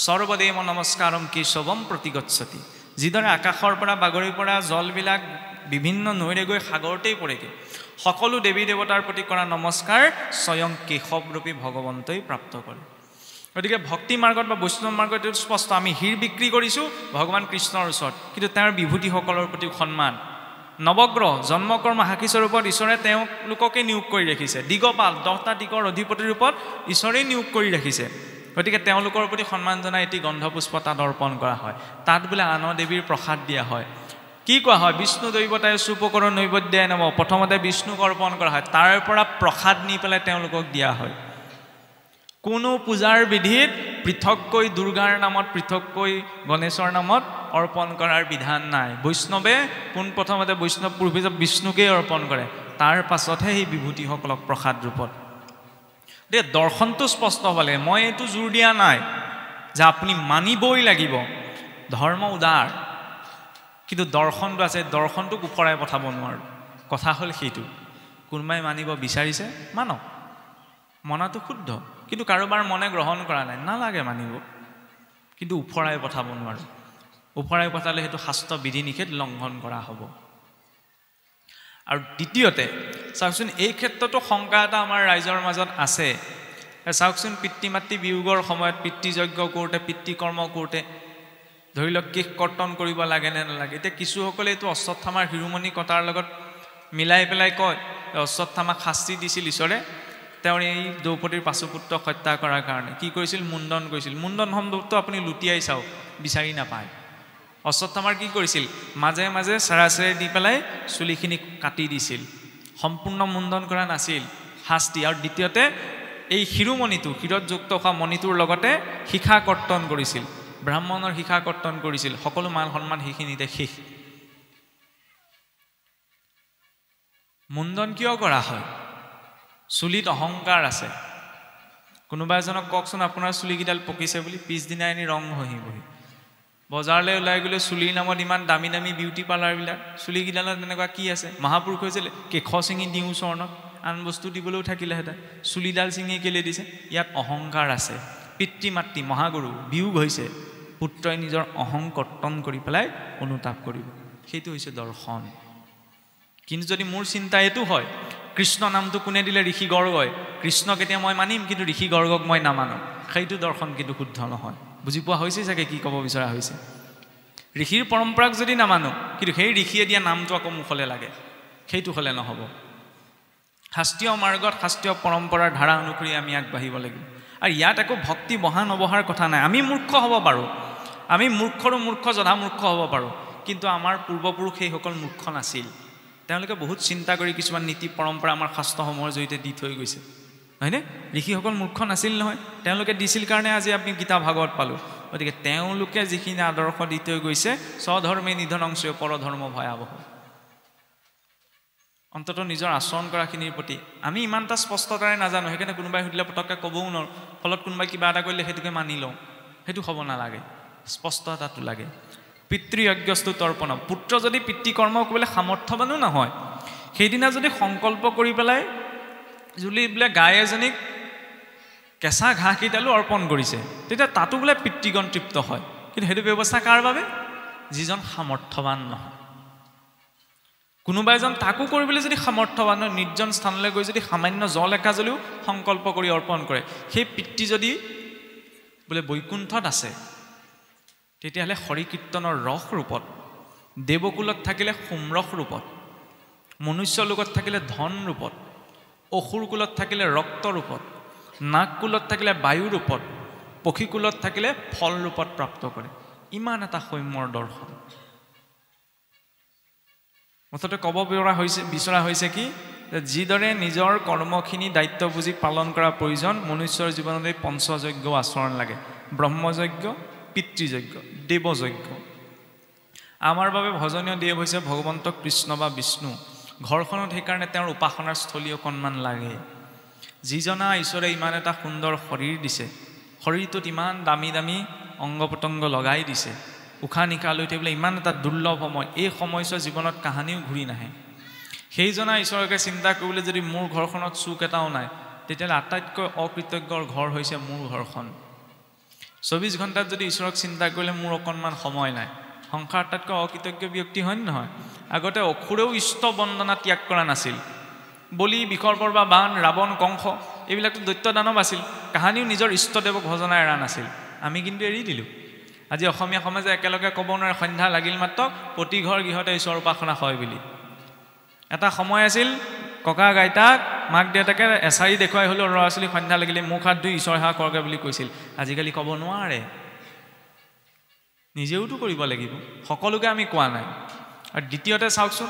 সৰ্বদেৱ নমস্কাৰম কেশৱম প্ৰতিগচ্ছতি। যিদৰে আকাশৰ পৰা বাগৰি পৰা জলবিলাক বিভিন্ন নৈৰে গৈ সাগৰতেই পৰেগৈ, সকলো দেৱী দেৱতাৰ প্ৰতি কৰা নমস্কাৰ স্বয়ং কেশৱৰূপী ভগৱন্তই প্ৰাপ্ত কৰে। গতিকে ভক্তি মাৰ্গত বা বৈষ্ণৱ মাৰ্গত এইটো স্পষ্ট, আমি হীৰ বিক্ৰী কৰিছোঁ ভগৱান কৃষ্ণৰ ওচৰত, কিন্তু তেওঁৰ বিভূতিসকলৰ প্ৰতি সন্মান। নৱগ্ৰহ জন্মকৰ্ম সাক্ষীস্বৰূপত ঈশ্বৰে তেওঁলোককে নিয়োগ কৰি ৰাখিছে। দিগপাল 10টা দিগৰ অধিপতিৰ ৰূপত ঈশ্বৰেই নিয়োগ কৰি ৰাখিছে। গতিকে তেওঁলোকৰ প্ৰতি সন্মান জনাই এটি গন্ধপুষ্প তাত অৰ্পণ কৰা হয়। তাত বোলে আন দেৱীৰ প্ৰসাদ দিয়া হয়। কি কোৱা হয়? বিষ্ণু দৈৱতাই চুপকৰ নৈবদ্যায় নম, প্ৰথমতে বিষ্ণুক অৰ্পণ কৰা হয়, তাৰ পৰা প্ৰসাদ নি পেলাই তেওঁলোকক দিয়া হয়। কোনো পূজাৰ বিধিত পৃথককৈ দুৰ্গাৰ নামত, পৃথককৈ গণেশৰ নামত অৰ্পণ কৰাৰ বিধান নাই। বৈষ্ণৱে পোনপ্ৰথমতে বৈষ্ণৱ পূৰ্বে বিষ্ণুকেই অৰ্পণ কৰে, তাৰ পাছতহে সেই বিভূতিসকলক প্ৰসাদ ৰূপত। দে দৰ্শনটো স্পষ্ট হ'ব লাগে। মই এইটো জোৰ দিয়া নাই যে আপুনি মানিবই লাগিব, ধৰ্ম উদাৰ, কিন্তু দৰ্শনটো আছে, দৰ্শনটোক ওপৰাই পঠাব নোৱাৰোঁ। কথা হ'ল সেইটো, কোনোবাই মানিব বিচাৰিছে মানক, মনাটো শুদ্ধ, কিন্তু কাৰোবাৰ মনে গ্ৰহণ কৰা নাই, নালাগে মানিব, কিন্তু ওফৰাই পঠাব নোৱাৰোঁ। ওফৰাই পঠালে সেইটো শাস্ত্ৰ বিধি নিষেধ লংঘন কৰা হ'ব। আৰু দ্বিতীয়তে চাওকচোন, এই ক্ষেত্ৰতো শংকা এটা আমাৰ ৰাইজৰ মাজত আছে। চাওকচোন, পিতৃ মাতৃ বিয়োগৰ সময়ত পিতৃযজ্ঞ কৰোঁতে, পিতৃকৰ্ম কৰোঁতে ধৰি লওক কেশ কৰ্তন কৰিব লাগে নে নালাগে। এতিয়া কিছুসকলে এইটো অশ্বত্থামাৰ শিৰোমণি কটাৰ লগত মিলাই পেলাই কয় অশ্বত্থামাক শাস্তি দিছিল ঈশ্বৰে, তেওঁৰ এই দ্ৰৌপদীৰ পাশুপুত্ৰক হত্যা কৰাৰ কাৰণে। কি কৰিছিল? মুণ্ডন কৰিছিল। মুণ্ডন শব্দটো আপুনি লুটিয়াই চাওক, বিচাৰি নাপায়। অশ্বত্থামাৰ কি কৰিছিল? মাজে মাজে চেৰাচেৰে দি পেলাই চুলিখিনি কাটি দিছিল, সম্পূৰ্ণ মুণ্ডন কৰা নাছিল, শাস্তি। আৰু দ্বিতীয়তে এই শিৰোমণিটো, শিৰত যুক্ত হোৱা মণিটোৰ লগতে শিখা কৰ্তন কৰিছিল, ব্ৰাহ্মণৰ শিখা কৰ্তন কৰিছিল, সকলো মান সন্মান সেইখিনিতে শেষ। মুণ্ডন কিয় কৰা হয়? চুলিত অহংকাৰ আছে। কোনোবা এজনক কওকচোন আপোনাৰ চুলিকেইডাল পকিছে বুলি, পিছদিনা এনি ৰং ঘঁহিবহি। বজাৰলৈ ওলাই গ'লে চুলিৰ নামত ইমান দামী দামী বিউটি পাৰ্লাৰবিলাক, চুলিকেইডালত তেনেকুৱা কি আছে? মহাপুৰুষ হৈছিল কেশ চিঙি দিওঁ চৰণত, আন বস্তু দিবলৈও থাকিলেহেঁতেন, চুলিডাল চিঙি কেলে দিছে? ইয়াত অহংকাৰ আছে। পিতৃ মাতৃ মহাগুৰু বিয়োগ হৈছে, পুত্ৰই নিজৰ অহং কৰ্তন কৰি পেলাই অনুতাপ কৰিব। সেইটো হৈছে দৰ্শন। কিন্তু যদি মোৰ চিন্তা এইটো হয়, কৃষ্ণ নামটো কোনে দিলে? ঋষি গৰ্গই। কৃষ্ণক এতিয়া মই মানিম, কিন্তু ঋষি গৰ্গক মই নামানো, সেইটো দৰ্শন কিন্তু শুদ্ধ নহয়। বুজি পোৱা হৈছে চাগে কি ক'ব বিচৰা হৈছে? ঋষিৰ পৰম্পৰাক যদি নামানো, কিন্তু সেই ঋষিয়ে দিয়া নামটো আকৌ মুখলৈ লাগে, সেইটো হ'লে নহ'ব। শাস্ত্ৰীয় মাৰ্গত শাস্ত্ৰীয় পৰম্পৰাৰ ধাৰা অনুসৰি আমি আগবাঢ়িব লাগিব। আৰু ইয়াত একো ভক্তি বহা নবহাৰ কথা নাই। আমি মূৰ্খ হ'ব পাৰোঁ, আমি মূৰ্খৰো মূৰ্খ জধা মূৰ্খ হ'ব পাৰোঁ, কিন্তু আমাৰ পূৰ্বপুৰুষ সেইসকল মূৰ্খ নাছিল। তেওঁলোকে বহুত চিন্তা কৰি কিছুমান নীতি পৰম্পৰা আমাৰ শাস্ত্ৰসমূহৰ জৰিয়তে দি থৈ গৈছে, হয়নে? ঋষিসকল মূৰ্খ নাছিল নহয়, তেওঁলোকে দিছিল কাৰণে আজি আমি গীতা ভাগৱত পালোঁ। গতিকে তেওঁলোকে যিখিনি আদৰ্শ দি থৈ গৈছে, স্বধৰ্মে নিধনংশ পৰধৰ্ম ভয়াৱহ, অন্ততঃ নিজৰ আচৰণ কৰাখিনিৰ প্ৰতি আমি ইমান এটা স্পষ্টতাৰে নাজানো। সেইকাৰণে কোনোবাই সুধিলে পটককৈ ক'বও নোৱাৰোঁ, ফলত কোনোবাই কিবা এটা কৰিলে সেইটোকে মানি লওঁ। সেইটো হ'ব নালাগে, স্পষ্টতাটো লাগে। পিতৃযজ্ঞস্তু তৰ্পণ, পুত্ৰ যদি পিতৃকৰ্ম কৰিবলৈ সামৰ্থ্যৱানো নহয়, সেইদিনা যদি সংকল্প কৰি পেলাই যদি বোলে গাই এজনীক কেঁচা ঘাঁহকেইডালো অৰ্পণ কৰিছে, তেতিয়া তাতো বোলে পিতৃগণ তৃপ্ত হয়। কিন্তু সেইটো ব্যৱস্থা কাৰ বাবে? যিজন সামৰ্থ্যৱান নহয়। কোনোবা এজন তাকো কৰিবলৈ যদি সামৰ্থ্যৱান হয়, নিৰ্জন স্থানলৈ গৈ যদি সামান্য জল একাজলিও সংকল্প কৰি অৰ্পণ কৰে, সেই পিতৃ যদি বোলে বৈকুণ্ঠত আছে, তেতিয়াহ'লে হৰি কীৰ্তনৰ ৰস ৰূপত, দেৱকুলত থাকিলে সোমৰস ৰূপত, মনুষ্য লোকত থাকিলে ধন ৰূপত, অসুৰ কুলত থাকিলে ৰক্ত ৰূপত, নাগকুলত থাকিলে বায়ু ৰূপত, পক্ষীকুলত থাকিলে ফল ৰূপত প্ৰাপ্ত কৰে। ইমান এটা সৌম্যৰ দৰ্শন। মুঠতে ক'ব বিচৰা হৈছে কি, যে যিদৰে নিজৰ কৰ্মখিনি দায়িত্ব বুজি পালন কৰা প্ৰয়োজন, মনুষ্যৰ জীৱনত এই পঞ্চযজ্ঞ আচৰণ লাগে। ব্ৰহ্মযজ্ঞ, পিতৃযজ্ঞ, দেৱযজ্ঞ। আমাৰ বাবে ভজনীয় দেৱ হৈছে ভগৱন্ত কৃষ্ণ বা বিষ্ণু। ঘৰখনত সেইকাৰণে তেওঁৰ উপাসনাৰ স্থলী অকণমান লাগে। যিজনা ঈশ্বৰে ইমান এটা সুন্দৰ শৰীৰ দিছে, শৰীৰটোত ইমান দামী দামী অংগ প্ৰত্যংগ লগাই দিছে, উশাহ নিশাহ লৈ থাকিবলৈ ইমান এটা দুৰ্লভ সময়, এই সময়ছোৱা জীৱনত কাহানিও ঘূৰি নাহে। সেইজনা ঈশ্বৰকে চিন্তা কৰিবলৈ যদি মোৰ ঘৰখনত চুক এটাও নাই, তেতিয়াহ'লে আটাইতকৈ অকৃতজ্ঞৰ ঘৰ হৈছে মোৰ ঘৰখন। 24 ঘণ্টাত যদি ঈশ্বৰক চিন্তা কৰিলে মোৰ অকণমান সময় নাই, সংসাৰ আটাইতকৈ অকৃতজ্ঞ ব্যক্তি হয় নহয়? আগতে অসুৰেও ইষ্ট বন্দনা ত্যাগ কৰা নাছিল। বলি, বিসৰ্পৰ বা বান, ৰাৱণ, কংস এইবিলাকতো দৈত্য দানৱ আছিল, কাহানিও নিজৰ ইষ্টদেৱক ভজনা এৰা নাছিল। আমি কিন্তু এৰি দিলোঁ। আজি অসমীয়া সমাজে একেলগে ক'ব নোৱাৰে সন্ধ্যা লাগিল মাত্ৰ প্ৰতি ঘৰ গৃহতে ঈশ্বৰ উপাসনা হয় বুলি। এটা সময় আছিল, ককা আইতাক মাক দেউতাকে এছাৰি দেখুৱাই হ'লেও ল'ৰা ছোৱালী সন্ধ্যা লাগিলে মুখ হাত ধুই ঈশ্বৰ সেৱা কৰগে বুলি কৈছিল। আজিকালি ক'ব নোৱাৰে, নিজেওতো কৰিব লাগিব, সকলোকে আমি কোৱা নাই। আৰু দ্বিতীয়তে চাওকচোন,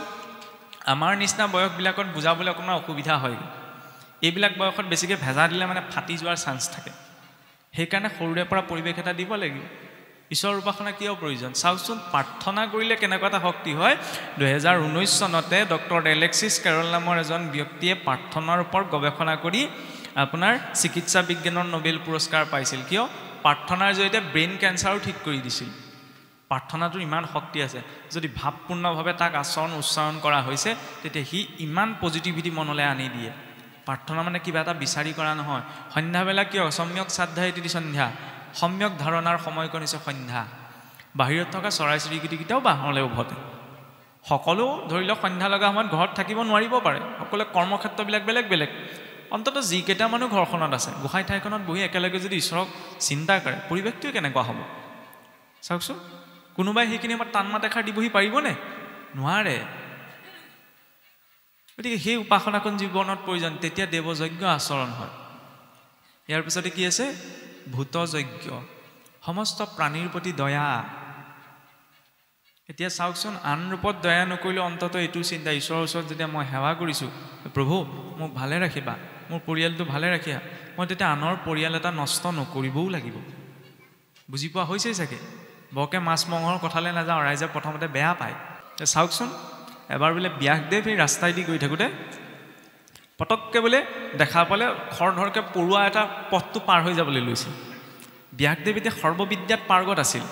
আমাৰ নিচিনা বয়সবিলাকত বুজাবলৈ অকণমান অসুবিধা হয়। এইবিলাক বয়সত বেছিকৈ ভেজা দিলে মানে ফাটি যোৱাৰ চান্স থাকে। সেইকাৰণে সৰুৰে পৰা পৰিৱেশ এটা দিব লাগিব। ঈশ্বৰ উপাসনা কিয় প্ৰয়োজন? চাওকচোন, প্ৰাৰ্থনা কৰিলে কেনেকুৱা এটা শক্তি হয়। 2019 চনতে ডক্টৰ এলেক্সিছ কেৰল নামৰ এজন ব্যক্তিয়ে প্ৰাৰ্থনাৰ ওপৰত গৱেষণা কৰি আপোনাৰ চিকিৎসা বিজ্ঞানৰ নোবেল পুৰস্কাৰ পাইছিল। কিয়? প্ৰাৰ্থনাৰ জৰিয়তে ব্ৰেইন কেঞ্চাৰো ঠিক কৰি দিছিল। প্ৰাৰ্থনাটোৰ ইমান শক্তি আছে, যদি ভাৱপূৰ্ণভাৱে তাক আচৰণ উচ্চাৰণ কৰা হৈছে, তেতিয়া সি ইমান পজিটিভিটি মনলৈ আনি দিয়ে। প্ৰাৰ্থনা মানে কিবা এটা বিচাৰি কৰা নহয়। সন্ধ্যাবেলা কিয় সম্যক শ্ৰাদ্ধা ইতি সন্ধ্যা, সম্যক ধাৰণাৰ সময়কণ হৈছে সন্ধ্যা। বাহিৰত থকা চৰাই চিৰিকটিকেইটাও বাহলৈ উভতে। সকলো ধৰি লওক সন্ধ্যা লগা সময়ত ঘৰত থাকিব নোৱাৰিব পাৰে, সকলোৱে কৰ্মক্ষেত্ৰবিলাক বেলেগ বেলেগ। অন্ততঃ যিকেইটা মানুহ ঘৰখনত আছে, গোসাঁই ঠাইখনত বহি একেলগে যদি ঈশ্বৰক চিন্তা কৰে, পৰিৱেশটোৱে কেনেকুৱা হ'ব চাওকচোন। কোনোবাই সেইখিনি সময়ত টান মাত এষাৰ দিবহি পাৰিবনে? নোৱাৰে। গতিকে সেই উপাসনাখন জীৱনত প্ৰয়োজন, তেতিয়া দেৱযজ্ঞ আচৰণ হয়। ইয়াৰ পিছতে কি আছে? ভূতযজ্ঞ, সমস্ত প্ৰাণীৰ প্ৰতি দয়া। এতিয়া চাওকচোন, আন ৰূপত দয়া নকৰিলেও অন্ততঃ এইটো চিন্তা, ঈশ্বৰৰ ওচৰত যেতিয়া মই সেৱা কৰিছোঁ, প্ৰভু মোক ভালে ৰাখিবা, মোৰ পৰিয়ালটো ভালে ৰাখিবা, মই তেতিয়া আনৰ পৰিয়াল এটা নষ্ট নকৰিবও লাগিব। বুজি পোৱা হৈছেই চাগে? বৰকৈ মাছ মঙহৰ কথালৈ নাযাওঁ, ৰাইজে প্ৰথমতে বেয়া পায়। চাওকচোন, এবাৰ বোলে ব্যাসদেৱ এই ৰাস্তাইদি গৈ থাকোঁতে পটককৈ বোলে দেখা পালে খৰধৰকৈ পৰুৱা এটা পথটো পাৰ হৈ যাবলৈ লৈছে। ব্যাসদেৱ এতিয়া সৰ্ববিদ্যাত পাৰ্গত আছিল।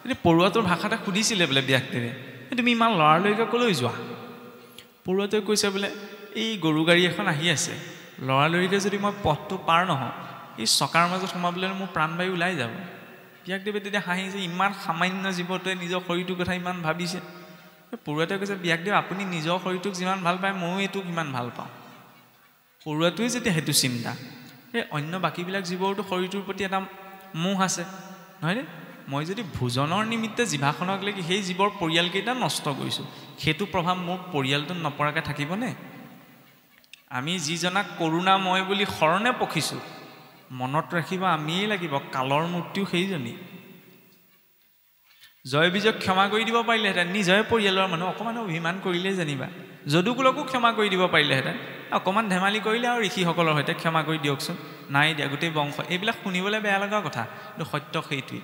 এতিয়া পৰুৱাটোৰ ভাষাতে সুধিছিলে বোলে ব্যাসদেৱে, তুমি ইমান লৰালৰিকৈ ক'লৈ যোৱা? পৰুৱাটোৱে কৈছে বোলে, এই গৰু গাড়ী এখন আহি আছে, লৰালৰিকৈ যদি মই পথটো পাৰ নহওঁ, এই চকাৰ মাজত সোমাবলৈ মোৰ প্ৰাণবায়ু ওলাই যাব। ব্যাসদেৱে তেতিয়া হাঁহিছে, ইমান সামান্য জীৱটোৱে নিজৰ শৰীৰটোৰ কথা ইমান ভাবিছে। পৰুৱাটোৱে কৈছে, ব্যাসদেৱ আপুনি নিজৰ শৰীৰটোক যিমান ভাল পায় ময়ো এইটোক ইমান ভাল পাওঁ। পৰুৱাটোৱে যেতিয়া সেইটো চিন্তা, এই অন্য বাকীবিলাক জীৱৰতো শৰীৰটোৰ প্ৰতি এটা মোহ আছে, নহয়নে? মই যদি ভোজনৰ নিমিত্তে জিভাখনক লাগি সেই জীৱৰ পৰিয়ালকেইটা নষ্ট কৰিছোঁ, সেইটো প্ৰভাৱ মোৰ পৰিয়ালটোত নপৰাকৈ থাকিবনে? আমি যিজনাক কৰোণাময় বুলি শৰণে পখিছোঁ, মনত ৰাখিব আমিয়েই লাগিব, কালৰ মূৰ্তিও সেইজনী। জয় বিজয়ক ক্ষমা কৰি দিব পাৰিলেহেঁতেন, নিজৰে পৰিয়ালৰ মানুহ অকণমান অভিমান কৰিলেই জানিবা। যদুকুলকো ক্ষমা কৰি দিব পাৰিলেহেঁতেন, অকণমান ধেমালি কৰিলে আৰু ঋষিসকলৰ সৈতে ক্ষমা কৰি দিয়কচোন, নাই দিয়া গোটেই বংশ। এইবিলাক শুনিবলৈ বেয়া লগা কথা, কিন্তু সত্য সেইটোৱেই।